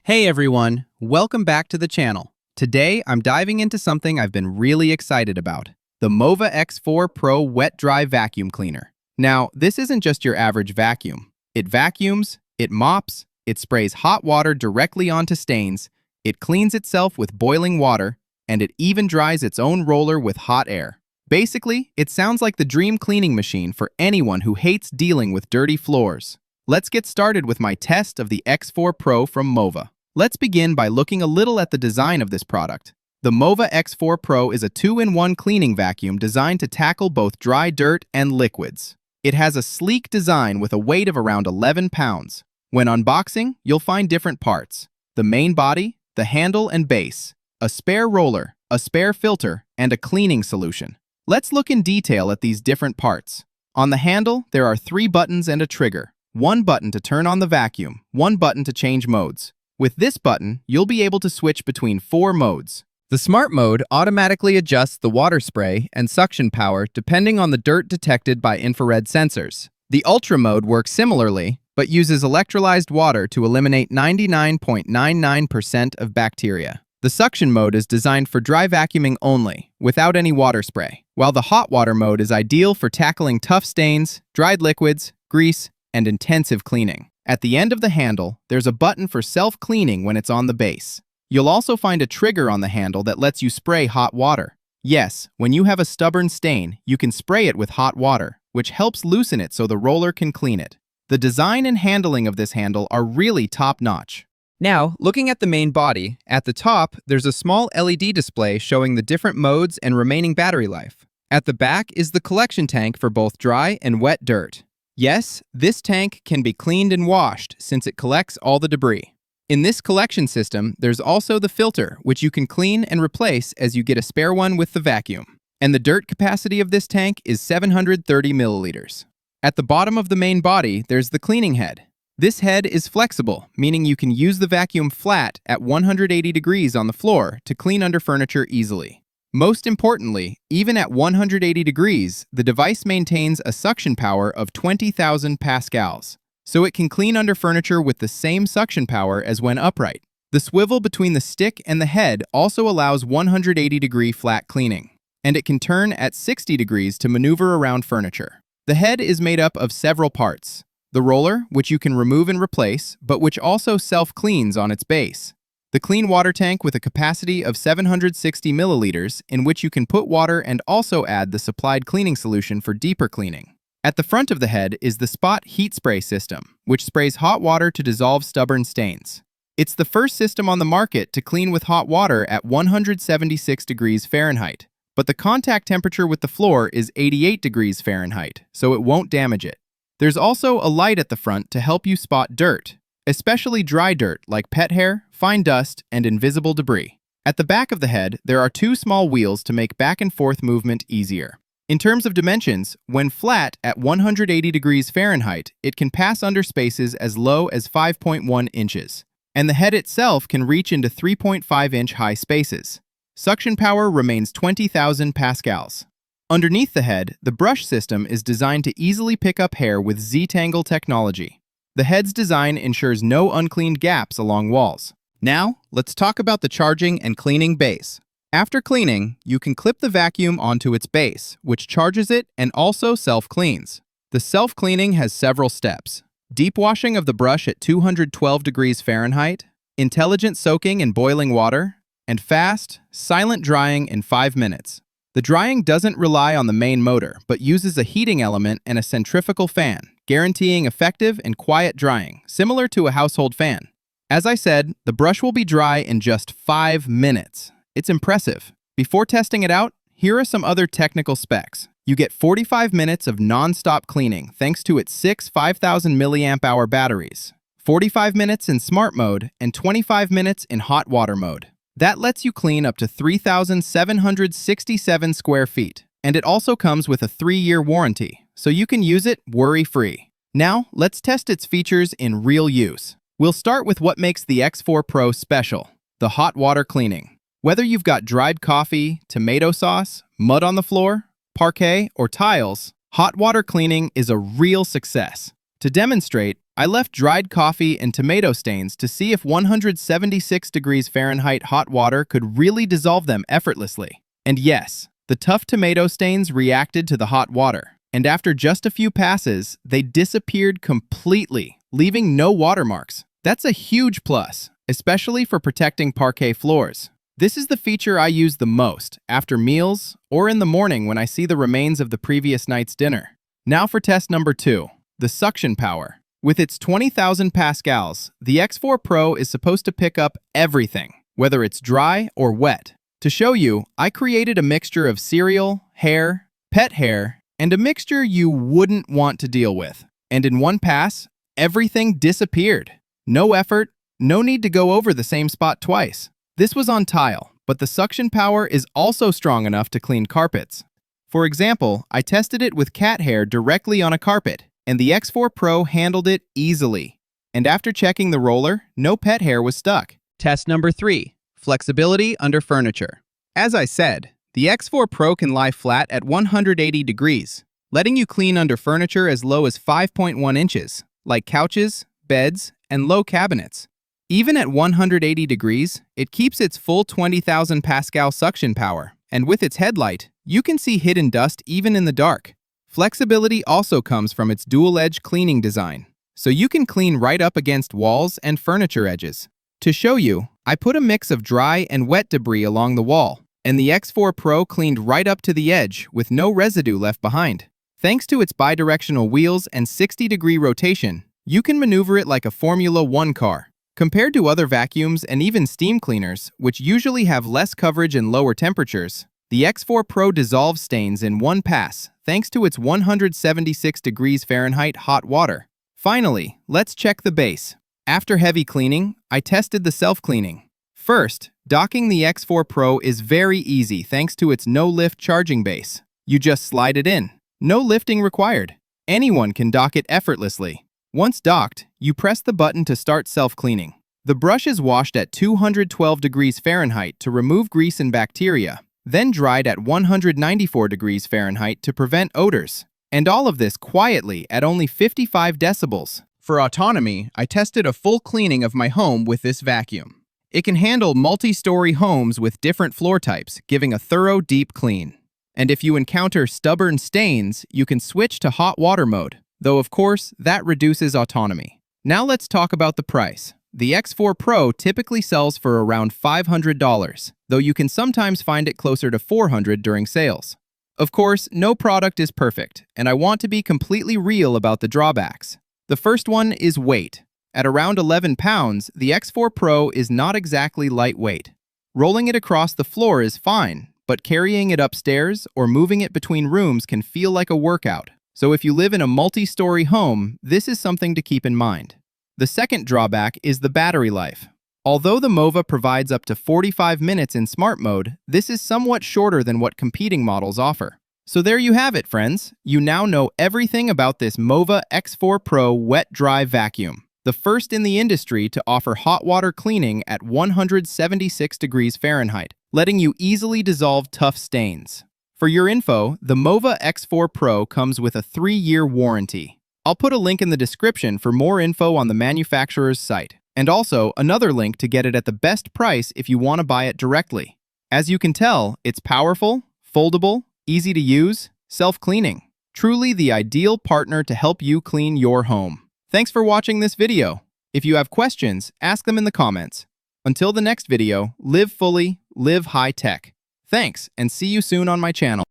Hey everyone, welcome back to the channel. Today I'm diving into something I've been really excited about, the Mova X4 Pro Wet Dry Vacuum Cleaner. Now, this isn't just your average vacuum. It vacuums, it mops, it sprays hot water directly onto stains, it cleans itself with boiling water, and it even dries its own roller with hot air. Basically, it sounds like the dream cleaning machine for anyone who hates dealing with dirty floors. Let's get started with my test of the X4 Pro from Mova. Let's begin by looking a little at the design of this product. The Mova X4 Pro is a 2-in-1 cleaning vacuum designed to tackle both dry dirt and liquids. It has a sleek design with a weight of around 11 pounds. When unboxing, you'll find different parts: the main body, the handle and base, a spare roller, a spare filter, and a cleaning solution. Let's look in detail at these different parts. On the handle, there are 3 buttons and a trigger. 1 button to turn on the vacuum, 1 button to change modes. With this button, you'll be able to switch between 4 modes. The Smart mode automatically adjusts the water spray and suction power depending on the dirt detected by infrared sensors. The Ultra mode works similarly, but uses electrolyzed water to eliminate 99.99% of bacteria. The Suction mode is designed for dry vacuuming only, without any water spray, while the Hot water mode is ideal for tackling tough stains, dried liquids, grease, and intensive cleaning. At the end of the handle, there's a button for self-cleaning when it's on the base. You'll also find a trigger on the handle that lets you spray hot water. Yes, when you have a stubborn stain, you can spray it with hot water, which helps loosen it so the roller can clean it. The design and handling of this handle are really top-notch. Now, looking at the main body, at the top, there's a small LED display showing the different modes and remaining battery life. At the back is the collection tank for both dry and wet dirt. Yes, this tank can be cleaned and washed since it collects all the debris. In this collection system, there's also the filter, which you can clean and replace as you get a spare one with the vacuum. And the dirt capacity of this tank is 730 milliliters. At the bottom of the main body, there's the cleaning head. This head is flexible, meaning you can use the vacuum flat at 180 degrees on the floor to clean under furniture easily. Most importantly, even at 180 degrees, the device maintains a suction power of 20,000 pascals, so it can clean under furniture with the same suction power as when upright. The swivel between the stick and the head also allows 180-degree flat cleaning, and it can turn at 60 degrees to maneuver around furniture. The head is made up of several parts: the roller, which you can remove and replace, but which also self-cleans on its base; the clean water tank with a capacity of 760 milliliters in which you can put water and also add the supplied cleaning solution for deeper cleaning. At the front of the head is the Spot heat spray system, which sprays hot water to dissolve stubborn stains. It's the first system on the market to clean with hot water at 176 degrees Fahrenheit, but the contact temperature with the floor is 88 degrees Fahrenheit, so it won't damage it. There's also a light at the front to help you spot dirt, especially dry dirt like pet hair, fine dust, and invisible debris. At the back of the head, there are 2 small wheels to make back and forth movement easier. In terms of dimensions, when flat at 180 degrees Fahrenheit, it can pass under spaces as low as 5.1 inches, and the head itself can reach into 3.5-inch high spaces. Suction power remains 20,000 pascals. Underneath the head, the brush system is designed to easily pick up hair with Z-Tangle technology. The head's design ensures no uncleaned gaps along walls. Now, let's talk about the charging and cleaning base. After cleaning, you can clip the vacuum onto its base, which charges it and also self-cleans. The self-cleaning has several steps: deep washing of the brush at 212 degrees Fahrenheit, intelligent soaking in boiling water, and fast, silent drying in 5 minutes. The drying doesn't rely on the main motor, but uses a heating element and a centrifugal fan, guaranteeing effective and quiet drying, similar to a household fan. As I said, the brush will be dry in just 5 minutes. It's impressive. Before testing it out, here are some other technical specs. You get 45 minutes of non-stop cleaning thanks to its 6 5,000 milliamp hour batteries, 45 minutes in Smart mode, and 25 minutes in Hot water mode. That lets you clean up to 3,767 square feet, and it also comes with a 3-year warranty, so you can use it worry-free. Now, let's test its features in real use. We'll start with what makes the X4 Pro special: the hot water cleaning. Whether you've got dried coffee, tomato sauce, mud on the floor, parquet, or tiles, hot water cleaning is a real success. To demonstrate, I left dried coffee and tomato stains to see if 176 degrees Fahrenheit hot water could really dissolve them effortlessly. And yes, the tough tomato stains reacted to the hot water, and after just a few passes, they disappeared completely, leaving no watermarks. That's a huge plus, especially for protecting parquet floors. This is the feature I use the most after meals or in the morning when I see the remains of the previous night's dinner. Now for test number 2, the suction power. With its 20,000 pascals, the X4 Pro is supposed to pick up everything, whether it's dry or wet. To show you, I created a mixture of cereal, hair, pet hair, and a mixture you wouldn't want to deal with. And in one pass, everything disappeared. No effort, no need to go over the same spot twice. This was on tile, but the suction power is also strong enough to clean carpets. For example, I tested it with cat hair directly on a carpet, and the X4 Pro handled it easily. And after checking the roller, no pet hair was stuck. Test number 3, flexibility under furniture. As I said, the X4 Pro can lie flat at 180 degrees, letting you clean under furniture as low as 5.1 inches, like couches, beds, and low cabinets. Even at 180 degrees, it keeps its full 20,000 pascal suction power, and with its headlight, you can see hidden dust even in the dark. Flexibility also comes from its dual-edge cleaning design, so you can clean right up against walls and furniture edges. To show you, I put a mix of dry and wet debris along the wall, and the X4 Pro cleaned right up to the edge with no residue left behind. Thanks to its bidirectional wheels and 60-degree rotation, you can maneuver it like a Formula 1 car. Compared to other vacuums and even steam cleaners, which usually have less coverage and lower temperatures, the X4 Pro dissolves stains in one pass thanks to its 176 degrees Fahrenheit hot water. Finally, let's check the base. After heavy cleaning, I tested the self-cleaning. First, docking the X4 Pro is very easy thanks to its no-lift charging base. You just slide it in. No lifting required. Anyone can dock it effortlessly. Once docked, you press the button to start self-cleaning. The brush is washed at 212 degrees Fahrenheit to remove grease and bacteria, then dried at 194 degrees Fahrenheit to prevent odors. And all of this quietly at only 55 decibels. For autonomy, I tested a full cleaning of my home with this vacuum. It can handle multi-story homes with different floor types, giving a thorough deep clean. And if you encounter stubborn stains, you can switch to hot water mode. Though of course, that reduces autonomy. Now let's talk about the price. The X4 Pro typically sells for around $500, though you can sometimes find it closer to $400 during sales. Of course, no product is perfect, and I want to be completely real about the drawbacks. The first one is weight. At around 11 pounds, the X4 Pro is not exactly lightweight. Rolling it across the floor is fine, but carrying it upstairs or moving it between rooms can feel like a workout. So if you live in a multi-story home, this is something to keep in mind. The second drawback is the battery life. Although the Mova provides up to 45 minutes in smart mode, this is somewhat shorter than what competing models offer. So there you have it, friends. You now know everything about this Mova X4 Pro wet-dry vacuum, the first in the industry to offer hot water cleaning at 176 degrees Fahrenheit, letting you easily dissolve tough stains. For your info, the Mova X4 Pro comes with a 3-year warranty. I'll put a link in the description for more info on the manufacturer's site, and also another link to get it at the best price if you want to buy it directly. As you can tell, it's powerful, foldable, easy to use, self-cleaning. Truly the ideal partner to help you clean your home. Thanks for watching this video. If you have questions, ask them in the comments. Until the next video, live fully, live high-tech. Thanks, and see you soon on my channel.